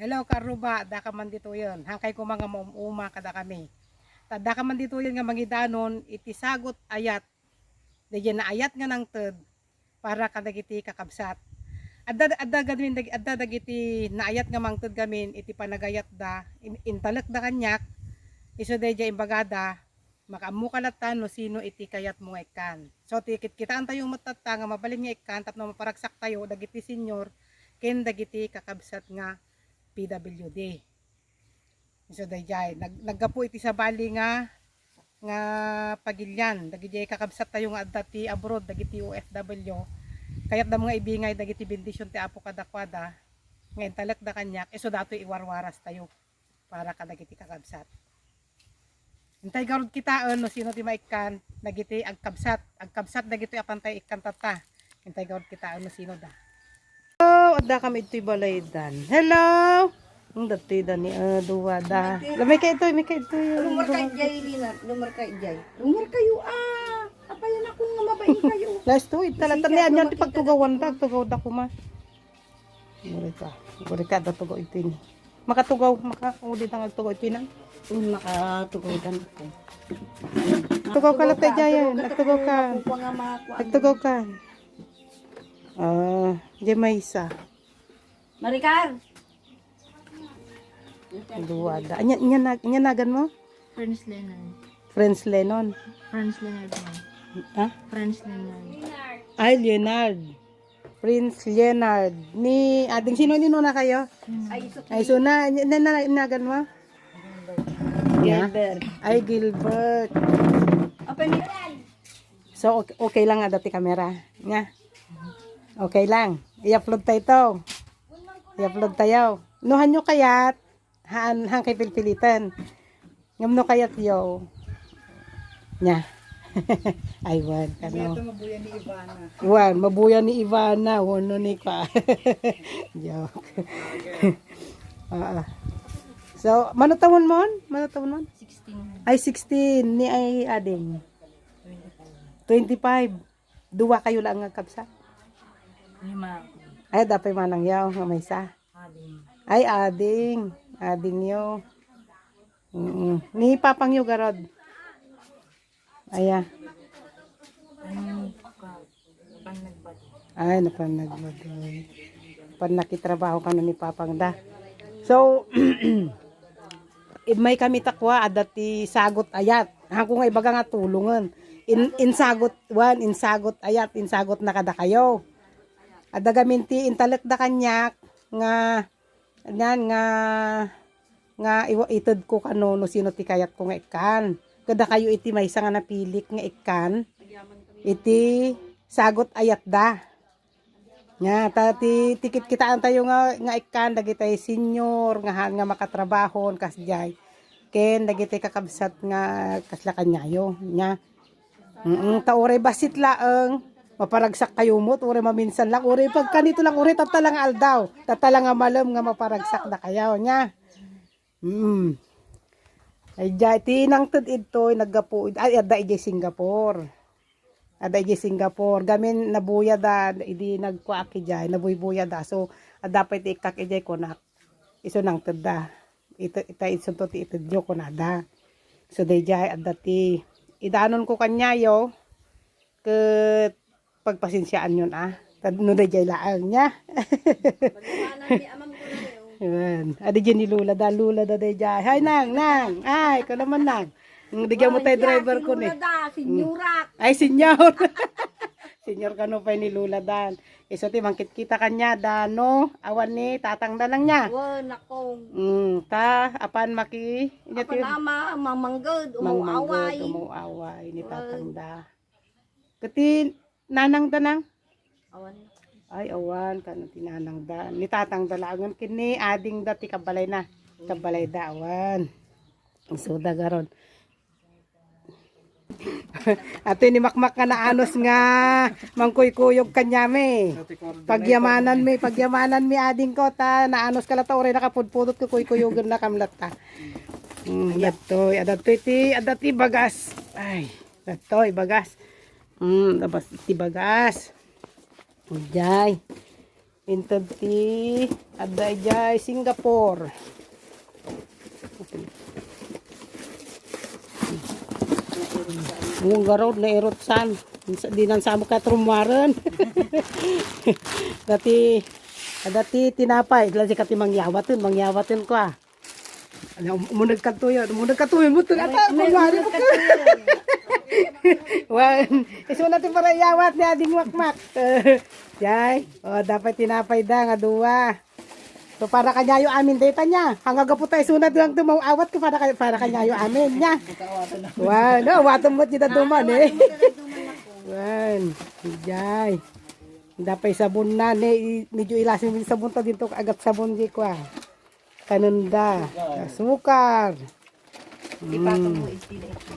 Hello karuba, da ka man dito yun. Hangkay ko mga maumuma kada kami. Da ka man dito yun nga mangidanon, itisagot ayat. Dagyan na ayat nga ng ted para kadagiti kakabsat. Adda dagiti na ayat nga mang ted gamin iti panagayat da intalek da kanyak. Iso dayja imbagada makamu kalatan no sino iti kayat mo nga ikan. So tikit kitaan tayong matata nga mabalin nga ikan tapno maparagsak tayo dagiti senior ken dagiti kakabsat nga PWD. So dayjay naggapo iti sa bali nga pagilyan dagiti kakabsat tayo nga adda ti abroad dagiti OFW kayat da mga ibingay dagiti bendisyon ti Apo kadakwada nga intalek da kanyak iso dato iwarwaras tayo para kadagiti kakabsat. Intay garod kita no sino ti maikan dagiti agkabsat dagiti apantay ikkan tata. Intay garod kita no sino da. Adda kami ito'y balaydan. Hello! Ang dati da ni duwa da. May kayo ito. Lumar kay Jay, Lina. Lumar kayo, apayan ako nga mabain kayo. Last to, italatan niya. Yan, pagtugawan da. Tugaw da ko ma. Guri ka da tugaw ito ni. Makatugaw, makaulit ang tugaw ito na. Makatugaw dan ko. Tugaw ka lang tayo dyan. Nagtugaw ka. Nagtugaw ka. Diyan may isa. Maricar! Duwada. Nagan mo? Friends Leonard. Friends Lennon. Friends Leonard. Ha? Friends Leonard. Ay, Leonard. Prince Leonard. Ni, ading sino na kayo? Ay, so nagan mo? Gilbert. Ay, Gilbert. Apa ni? So, okay lang nga dati kamera. Nga. Okay lang. I-upload tayo ito. I-upload tayo. Nuhan nyo kayat. Hang kay pilpilitan. Ngam no kayat yo. Nya. Ay, wan. Ano? Mabuya ni Ivana. Wan, mabuya ni Ivana. Wano ni ka. Joke. So, manatawon mo? 16. Ay, 16. Ni ay ading. 25. Duwa kayo lang ang kapsa. 5. Ay, dapat manang yaw, nga may isa. Ay, ading. Ading yo. Ni papang yo garod. Aya. Ay, napanagbad. Pan nakitrabaho ka na ni papang da. So, may kami takwa, adati sagot ayat. Hangko nga ibaga nga tulungan. Insagot ayat, insagot na kada kayo. Ada gaminti intalek da kanyak nga ited ko kano no sino ti kayat ko nga ikan. Kada kayo iti maysa nga napilik nga ikan. Iti sagot ayat da. Nga ti tikit kitaan tayo nga ikan dagiti senior nga makatrabahon kasjay. Ken dagiti kakabsat nga kasla kanyayo nya. Taoray basit laeng maparagsak kayo mo, uri maminsan lang, uri pag kanito lang, uri tatalang aldaw, tatalang malam nga maparagsak na kayo nya. Ay jay tinang tud ito naggapo ay ada ije Singapore. Ada ije Singapore, gamin nabuya da idi nagkuaki jay, nabuybuya da. So dapat ikak ije ko na iso nang tud da. Ito iso to ti ito ko na da. So day jay adati idanon ko kanyayo ket pagpasensyaan yun no da jay laang nya. Yan. Adi dyan ni Lula da day jay. Hay nang. Ay, ko naman nang. Digyan mo tayo driver ko ni. Senyorak. Ay, senyor. Senyor ka no pa ni Lula dan. Iso ti mangkit kita kanya dano. Awan ni tatang da lang niya. Wan ako. Ta apan maki. Apa nama mamanggod umuaway. Umuaway ni tatang da. Kati nanang danang. Awan. Ay awan kano tinanang da. Ni tatang dalagon kini ading dati kabalay na. Kabalay da awan. Isuda garon. Ato ni makmak nga naanos nga mangkuykuyog kanyame. Pagyamanan mi ading ko ta naanos kala ta ore nakapudpudot ko kuykuyugan na kamlat ta. Adatoy bagas. Ay, datoy bagas. Labas ti bagas. Ujay. Inted ti adda jay Singapore. Yung garod na erotsan. Di nang samo ka trumaran. Dati tinapay. Dala si kati mangyawatin ko ah. Munag katuyo mo to ata kumari mo ka. Wan, iso natin para yawat ni ading makmak. Yay, dapat tinapay da nga duwa. So para kanyayo amin data niya. Hanggang gapo tayo sunod lang tumawawat ko para kanyayo amin niya. Wan, no, watom mo kita duman eh. Wan, yay. Dapat sabon na ne medyo ilasin mo sabon ta dito agad sabon di ko ah. Kanunda, sukar. Ipatong mo istila ito.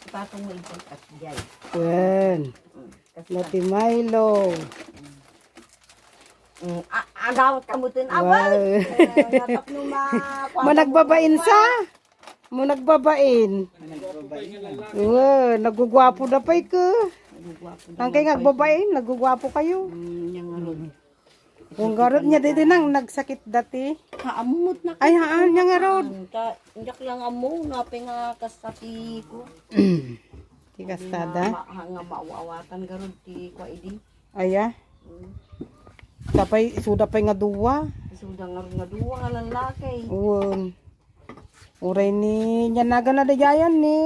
Ipatong mo ito at jay. Yan. Nati Milo. Agawat ka mo tin Wow. abay. Natap no Managbabain sa. Managbabain. Wow, nagugwapo na pa'y ka. Ang kayo nagbabain, nagugwapo kayo. Kung garot niya dito nang nagsakit dati. Kaamot na Ay, haan niya nga rod. Indak lang amo nape nga kasati ko. Tikastada. Nga maawatan garod ti kwa idi. Aya. Tapay, suda pa'y nga duwa. Suda nga duwa nga lalaki. Uwan. Uray ni Nyanaga na dayayan ni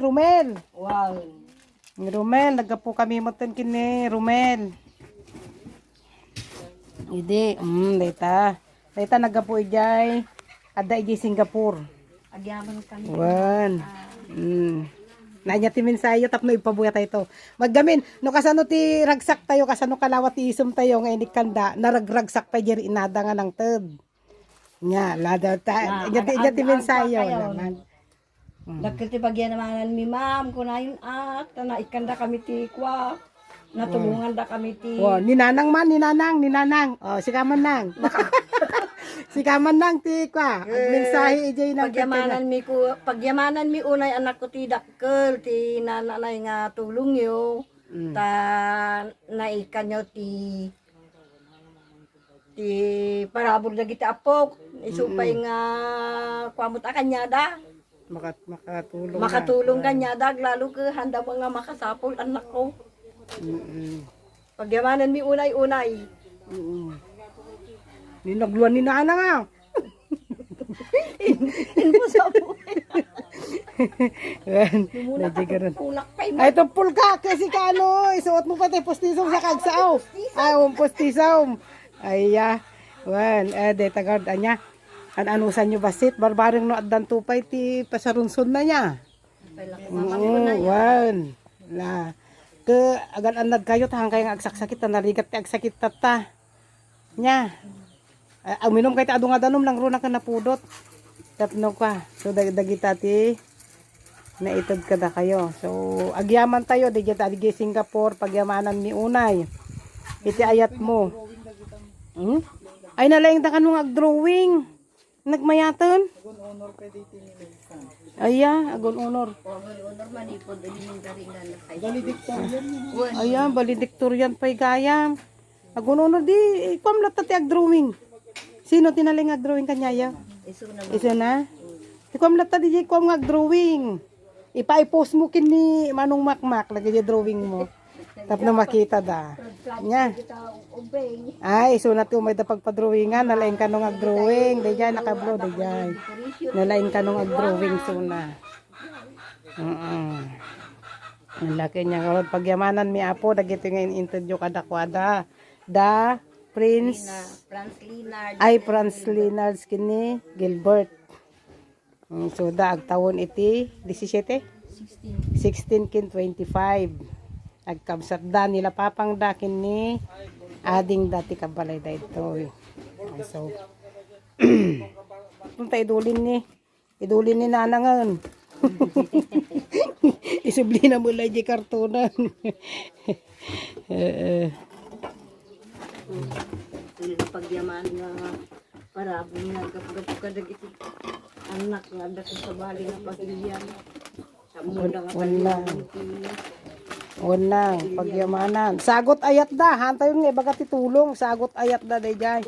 Rumel. Wow. Ni Rumel, nagkapo kami matan kini Rumel. Hindi, data nagkapo ijay. Ada ijay Singapore. Agyaman ka ni. Wan. Nanya ti mensayo tapno ipabuya tayo to. Maggamin no kasano ti ragsak tayo kasano kalawat ti isum tayo nga inikanda naragragsak pa jeri inada nga nang ted. Nya lada ta nya ti mensayo naman. Dakil ti pagyamanan mi ma'am kunayon at na ikanda kami ti kwa. Natulungan da kami ti. Wow, ninanang. Oh, sikaman nang. Sikaman nang ti kwa. Mensahe ijay nang pagyamanan mi unay anak ko ti dakkel ti nanay nga tulong yo. Ta naikanyo ti parabol dagiti apok. Isupay nga kwamot akanyada. Makatulong. Makatulong kanyada lalo ka handa mga makasapol anak ko. Pagyamanan mi unay-unay. Ninagluan ni nana nga. Inpo sa buhay. Yan. Kulak pa Ay, ito pulka. Kasi ka ano, isuot mo pati postisong sa kagsaaw. Ay, postisong. Ay, wan. De, tagad, anya. Anusan nyo basit. Barbareng no addan tupay ti pasarunsun na niya. Wan. La. Ke agan anad kayo tahang kayo nga agsaksakit na narigat ti agsakit tata. Nya. Uminom kay ti adu nga danom lang runa ka napudot. Tapno ka. So dagita ti naitod kada kayo. So agyaman tayo di Singapore pagyamanan mi unay. Iti ayat mo. Ay nalaing ta kanung ag-drawing. Nagmayaton. Agon honor pwede ti Aya, agon honor. Aya, valedictorian pa'y gayam. Agon honor di, ikwam lahat ti ag-drawing. Sino tinaling ag-drawing kanyaya? Iso na. Ikwam lahat di ikwam ag-drawing. Ipa-post mo kini manong makmak, lagi di drawing mo. Tap na makita da. Nya. Ay, iso na ti umay da pagpa-drawingan, nalaing ka nung ag-drawing. Dayay, nakablo, dayay. Nalaing ka nung ag-drawing suna. Ang laki niya karod pagyamanan mi apo dagito ngayon interview kada kwada da Prince Franz Linard kini Gilbert. So da ag tawon iti 17 16 kin 25 agkabsat da nila papang da kini ading dati kabalay da ito. So punta idulin ni nanangan. Isubli na mula di kartonan. Pagyaman nga para nagapagap ka dagiti anak nga dako sa bali nga pagilian. Sa muda nga Wala. Unang pagyamanan. Sagot ayat da. Hantayon nga baga titulong. Sagot ayat da dayjay.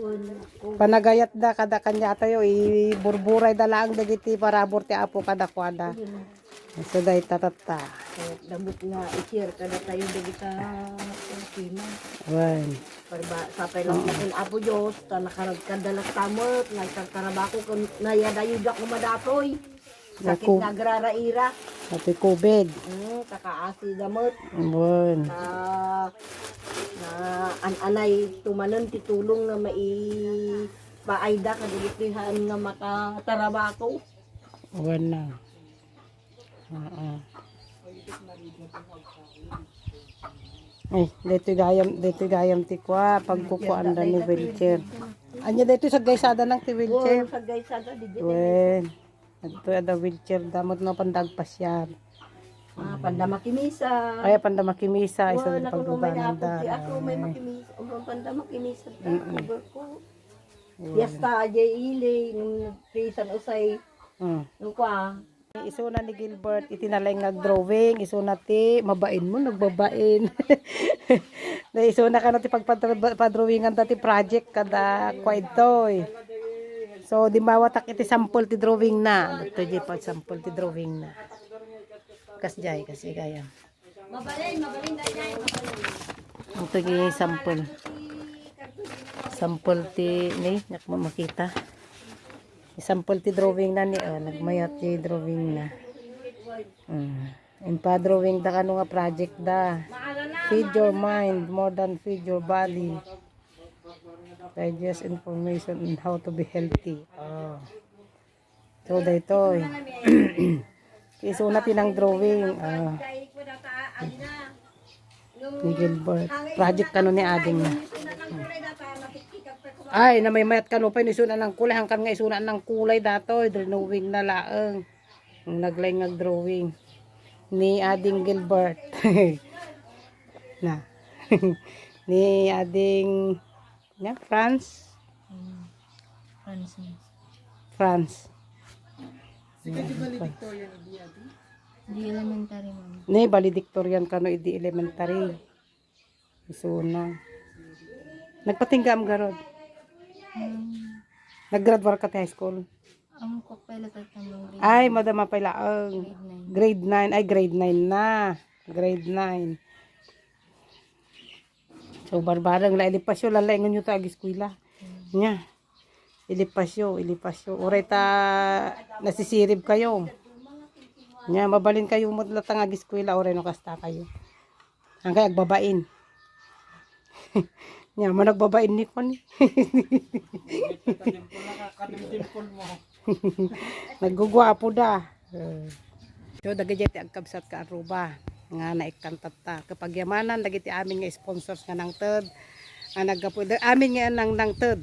Panagayat da kada kanya tayo iburburay da laang dagiti parabor ti apo kada kwada. So day tatata. Damot nga i-share kada tayo dagita kima. Wan. Parba sapay lang natin apo Diyos, ta nakaragkan dalas tamot, nga isang karabako kung nayadayo da kumadatoy. Sakit Naku. nagraraira. Ati COVID. Kakaasi gamot. Wan. Na anay tumanon titulong nga paayda kadilipihan nga makatarabako. Wan na. Ay, dito gayam ti kwa pagkukuan da ni wheelchair. Anya dito sa gaysada ng ti wheelchair. Sa guys ada di Wen. Ito ada wheelchair damot no pandagpas yan. panda makimisa. Ay panda makimisa isa Wala sa ko may pagdudanan napot da. si ako may makimisa. Panda makimisa ta cover ko. Yasta ajay ili nung pisan usay nung kwa. Isuna ni Gilbert itinalay nga drawing, isuna ti mabain mo nagbabain. Na isuna ka no ti pagpadrawingan ti project kada kwaitoy. So di mawatak iti sample ti drawing na. Ito di pa sample ti drawing na. Kasjay kasi gaya. Mabalin dayay. Ito gi sample. Sample ti ni nak mo makita. Sample ti drawing na ni nagmayat ti drawing na. Impa drawing da kano nga project da. Feed your mind more than feed your body. Digest information on how to be healthy. So dayto. Isuna tinang drawing. Ni Gilbert. Project kano ni ading na. Ay, na may mayat kanupay ni sunan ng kulay hangkan nga isunan ng kulay datoy drawing na laeng. Naglay nga drawing ni ading Gilbert. Na. Ni ading ya France. France. Di elementary ma'am. Ni valedictorian kano idi elementary. Isuna. Nagpatinggam garod. Nag-graduate ka sa high school. Ang kokpilot at tamang grade Ay, madama pala ang grade 9. Ay, grade 9 na. Grade 9. So, barbarang la ilipasyo. Lalaingan nyo ta ag-eskwila. Nya. Ilipasyo. Uray ta nasisirib kayo. Nya, mabalin kayo mo latang ag-eskwila. Uray no kasta kayo. Ang kaya agbabain. Nya, managbabain ni ko ni. Nagugwapo da. So dagiti agkabsat ka aruba nga naikantat ta. Kapag yamanan dagiti amin nga sponsors nga nang ted. Ang naggapo amin nga nang ted.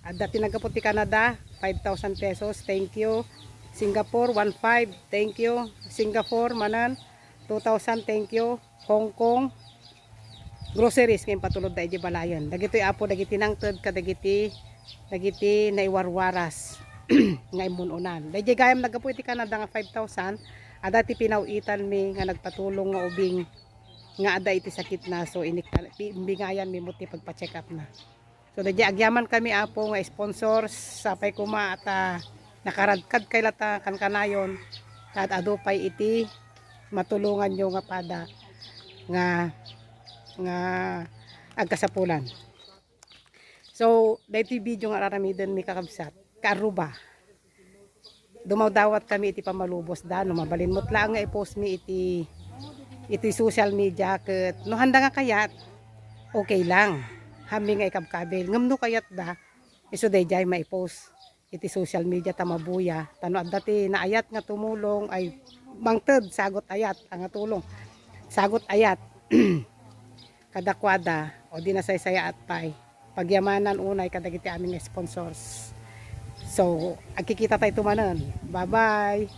At dati naggapo ti Canada 5,000 pesos. Thank you. Singapore 1,500. Thank you. Singapore manan 2,000. Thank you. Hong Kong groceries kay patulod da iti balayan. Dagiti apo dagiti nang ted kadagiti naiwarwaras nga imununan. Dagiti gayam nagapu iti Canada nga 5,000 adati pinawitan mi nga nagpatulong nga ubing nga ada iti sakit na so imbingayan mi muti pagpa-check up na. So dagiti agyaman kami apo nga sponsors sapay kuma at nakaradkad kay lata kankanayon kat adupay iti matulungan nyo nga pada nga agkasapulan. So, dahito video nga aramidin mi kakabsat. Kaaruba. Dumawdawat kami iti pamalubos da. No, mabalin mo't lang nga i-post mi iti social media. Kat, no handa nga kayat, okay lang. Hami nga ikabkabel. Ngam no kayat da, iso day jay ma-post iti social media tamabuya. Tano at dati naayat nga tumulong ay mangted, sagot ayat, ang tulong. Sagot ayat. Kadakwada o di na saya at pay pagyamanan unay kadagiti aming sponsors. So agkikita tayo tumanan. Bye bye.